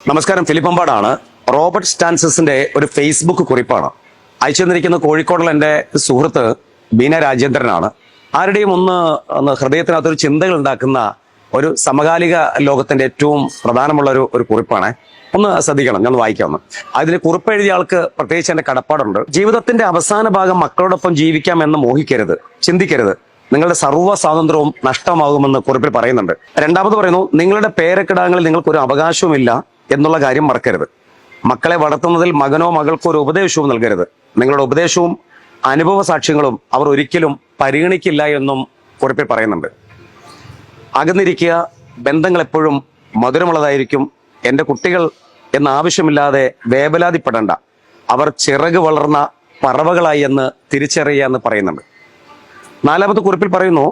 നമസ്കാരം, ഫിലിപ്പമ്പാടാണ്. റോബർട്ട് സ്റ്റാൻസസിന്റെ ഒരു ഫേസ്ബുക്ക് കുറിപ്പാണ് അയച്ചു തന്നിരിക്കുന്ന. കോഴിക്കോടുള്ള എൻ്റെ സുഹൃത്ത് ബീന രാജേന്ദ്രനാണ്. ആരുടെയും ഒന്ന് ഹൃദയത്തിനകത്തൊരു ചിന്തകൾ ഉണ്ടാക്കുന്ന ഒരു സമകാലിക ലോകത്തിന്റെ ഏറ്റവും പ്രധാനമുള്ള ഒരു കുറിപ്പാണ്. ഒന്ന് ശ്രദ്ധിക്കണം, ഞാൻ വായിക്കാം. അതിന് കുറിപ്പ് എഴുതിയ ആൾക്ക് പ്രത്യേകിച്ച് എന്റെ കടപ്പാടുണ്ട്. ജീവിതത്തിന്റെ അവസാന ഭാഗം മക്കളോടൊപ്പം ജീവിക്കാമെന്ന് മോഹിക്കരുത്, ചിന്തിക്കരുത്. നിങ്ങളുടെ സർവ്വ സ്വാതന്ത്ര്യവും നഷ്ടമാകുമെന്ന് കുറിപ്പിൽ പറയുന്നുണ്ട്. രണ്ടാമത് പറയുന്നു, നിങ്ങളുടെ പേരക്കിടാങ്ങളിൽ നിങ്ങൾക്കൊരു അവകാശവുമില്ല എന്നുള്ള കാര്യം മറക്കരുത്. മക്കളെ വളർത്തുന്നതിൽ മകനോ മകൾക്കോ ഒരു ഉപദേശവും നൽകരുത്. നിങ്ങളുടെ ഉപദേശവും അനുഭവ സാക്ഷ്യങ്ങളും അവർ ഒരിക്കലും പരിഗണിക്കില്ല എന്നും കുറിപ്പിൽ പറയുന്നുണ്ട്. അകന്നിരിക്കുക, ബന്ധങ്ങൾ എപ്പോഴും മധുരമുള്ളതായിരിക്കും. എൻ്റെ കുട്ടികൾ എന്ന ആവശ്യമില്ലാതെ വേവലാതിപ്പെടേണ്ട, അവർ ചിറക് വളർന്ന പറവകളായി എന്ന് തിരിച്ചറിയുക എന്ന് പറയുന്നുണ്ട്. നാലാമത്തെ കുറിപ്പിൽ പറയുന്നു,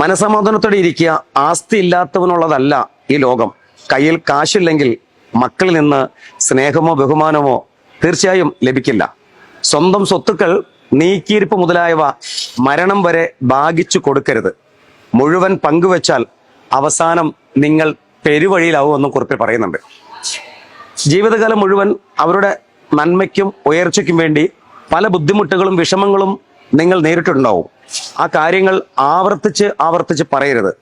മനസമാധാനത്തോടെ ഇരിക്കുക. ആസ്തി ഇല്ലാത്തവനുള്ളതല്ല ഈ ലോകം. കയ്യിൽ കാശില്ലെങ്കിൽ മക്കളിൽ നിന്ന് സ്നേഹമോ ബഹുമാനമോ തീർച്ചയായും ലഭിക്കില്ല. സ്വന്തം സ്വത്തുക്കൾ, നീക്കിയിരിപ്പ് മുതലായവ മരണം വരെ ഭാഗിച്ചു കൊടുക്കരുത്. മുഴുവൻ പങ്കുവെച്ചാൽ അവസാനം നിങ്ങൾ പെരുവഴിയിലാവുമെന്നും കുറിപ്പിൽ പറയുന്നുണ്ട്. ജീവിതകാലം മുഴുവൻ അവരുടെ നന്മയ്ക്കും ഉയർച്ചയ്ക്കും വേണ്ടി പല ബുദ്ധിമുട്ടുകളും വിഷമങ്ങളും നിങ്ങൾ നേരിട്ടുണ്ടാവും. ആ കാര്യങ്ങൾ ആവർത്തിച്ച് പറയരുത്.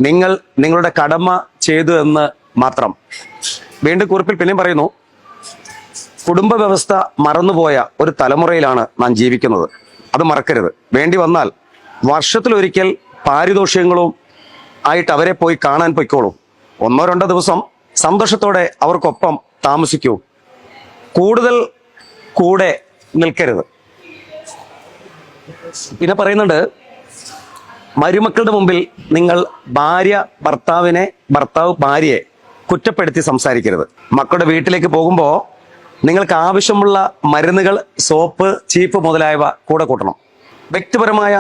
നിങ്ങൾ നിങ്ങളുടെ കടമ ചെയ്തു എന്ന് മാത്രം. വീണ്ടും കുറിപ്പിൽ പിന്നെയും പറയുന്നു, കുടുംബ വ്യവസ്ഥ മറന്നുപോയ ഒരു തലമുറയിലാണ് നാം ജീവിക്കുന്നത്. അത് മറക്കരുത്. വേണ്ടി വന്നാൽ വർഷത്തിലൊരിക്കൽ പാരിതോഷികങ്ങളും ആയിട്ട് അവരെ പോയി കാണാൻ പൊയ്ക്കോളൂ. 1-2 ദിവസം സന്തോഷത്തോടെ അവർക്കൊപ്പം താമസിക്കൂ. കൂടുതൽ കൂടെ നിൽക്കരുത്. പിന്നെ പറയുന്നുണ്ട്, മരുമക്കളുടെ മുമ്പിൽ നിങ്ങൾ ഭർത്താവ് ഭാര്യയെ കുറ്റപ്പെടുത്തി സംസാരിക്കരുത്. മക്കളുടെ വീട്ടിലേക്ക് പോകുമ്പോൾ നിങ്ങൾക്ക് ആവശ്യമുള്ള മരുന്നുകൾ, സോപ്പ്, ചീപ്പ് മുതലായവ കൂടെ കൂട്ടണം. വ്യക്തിപരമായ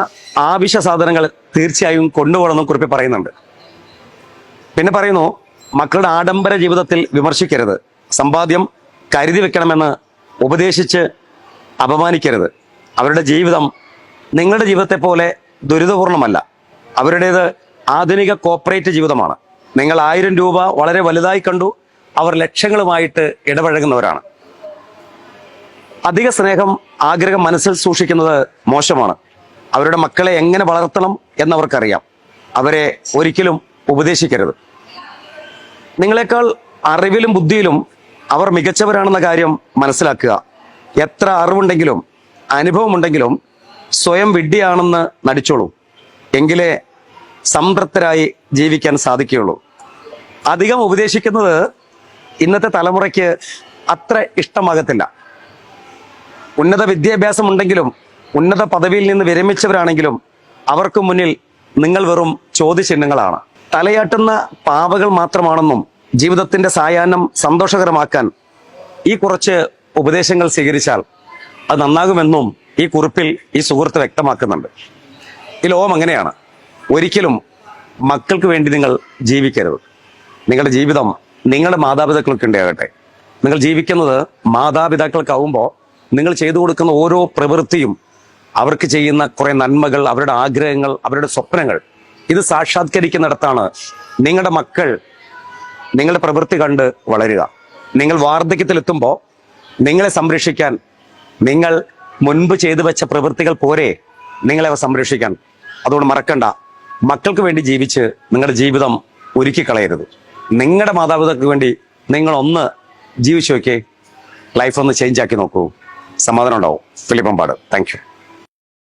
ആവശ്യ സാധനങ്ങൾ തീർച്ചയായും കൊണ്ടുപോകണമെന്നും കുറിപ്പിൽ പറയുന്നുണ്ട്. പിന്നെ പറയുന്നു, മക്കളുടെ ആഡംബര ജീവിതത്തിൽ വിമർശിക്കരുത്. സമ്പാദ്യം കരുതി വെക്കണമെന്ന് ഉപദേശിച്ച് അപമാനിക്കരുത്. അവരുടെ ജീവിതം നിങ്ങളുടെ ജീവിതത്തെ പോലെ ദുരിതപൂർണമല്ല. അവരുടേത് ആധുനിക കോർപ്പറേറ്റ് ജീവിതമാണ്. നിങ്ങൾ 1000 രൂപ വളരെ വലുതായി കണ്ടു. അവർ ലക്ഷങ്ങളുമായിട്ട് ഇടപഴകുന്നവരാണ്. അധിക സ്നേഹം, ആഗ്രഹം മനസ്സിൽ സൂക്ഷിക്കുന്നത് മോശമാണ്. അവരുടെ മക്കളെ എങ്ങനെ വളർത്തണം എന്നവർക്കറിയാം. അവരെ ഒരിക്കലും ഉപദേശിക്കരുത്. നിങ്ങളെക്കാൾ അറിവിലും ബുദ്ധിയിലും അവർ മികച്ചവരാണെന്ന കാര്യം മനസ്സിലാക്കുക. എത്ര അറിവുണ്ടെങ്കിലും അനുഭവമുണ്ടെങ്കിലും സ്വയം വിഡ്ഢിയാണെന്ന് നടിച്ചോളൂ. എങ്കിലേ സംതൃപ്തരായി ജീവിക്കാൻ സാധിക്കുകയുള്ളൂ. അധികം ഉപദേശിക്കുന്നത് ഇന്നത്തെ തലമുറയ്ക്ക് അത്ര ഇഷ്ടമാകത്തില്ല. ഉന്നത വിദ്യാഭ്യാസം ഉണ്ടെങ്കിലും ഉന്നത പദവിയിൽ നിന്ന് വിരമിച്ചവരാണെങ്കിലും അവർക്ക് മുന്നിൽ നിങ്ങൾ വെറും ചോദ്യചിഹ്നങ്ങളാണ്. തലയാട്ടുന്ന പാവകൾ മാത്രമാണെന്നും ജീവിതത്തിന്റെ സായാഹ്നം സന്തോഷകരമാക്കാൻ ഈ കുറച്ച് ഉപദേശങ്ങൾ സ്വീകരിച്ചാൽ അത് നന്നാകുമെന്നും ഈ കുറിപ്പിൽ ഈ സുഹൃത്ത് വ്യക്തമാക്കുന്നുണ്ട്. ഈ ലോകം അങ്ങനെയാണ്. ഒരിക്കലും മക്കൾക്ക് വേണ്ടി നിങ്ങൾ ജീവിക്കരുത്. നിങ്ങളുടെ ജീവിതം നിങ്ങളുടെ മാതാപിതാക്കൾക്ക് ഉണ്ടാകട്ടെ. നിങ്ങൾ ജീവിക്കുന്നത് മാതാപിതാക്കൾക്കാവുമ്പോൾ നിങ്ങൾ ചെയ്തു കൊടുക്കുന്ന ഓരോ പ്രവൃത്തിയും, അവർക്ക് ചെയ്യുന്ന കുറെ നന്മകൾ, അവരുടെ ആഗ്രഹങ്ങൾ, അവരുടെ സ്വപ്നങ്ങൾ, ഇത് സാക്ഷാത്കരിക്കുന്നിടത്താണ് നിങ്ങളുടെ മക്കൾ നിങ്ങളുടെ പ്രവൃത്തി കണ്ട് വളരുക. നിങ്ങൾ വാർദ്ധക്യത്തിലെത്തുമ്പോൾ നിങ്ങളെ സംരക്ഷിക്കാൻ നിങ്ങൾ മുൻപ് ചെയ്തു വെച്ച പ്രവൃത്തികൾ പോരെ നിങ്ങളെ സംരക്ഷിക്കാൻ. അതുകൊണ്ട് മറക്കണ്ട, മക്കൾക്ക് വേണ്ടി ജീവിച്ച് നിങ്ങളുടെ ജീവിതം ഒരുക്കി കളയരുത്. നിങ്ങളുടെ മാതാപിതാക്കൾക്ക് വേണ്ടി നിങ്ങളൊന്ന് ജീവിച്ചു നോക്കിയേ. ലൈഫ് ഒന്ന് ചേഞ്ച് ആക്കി നോക്കൂ. സമാധാനം ഉണ്ടാവും. ഫിലിപ്പമ്പാട്. Thank U.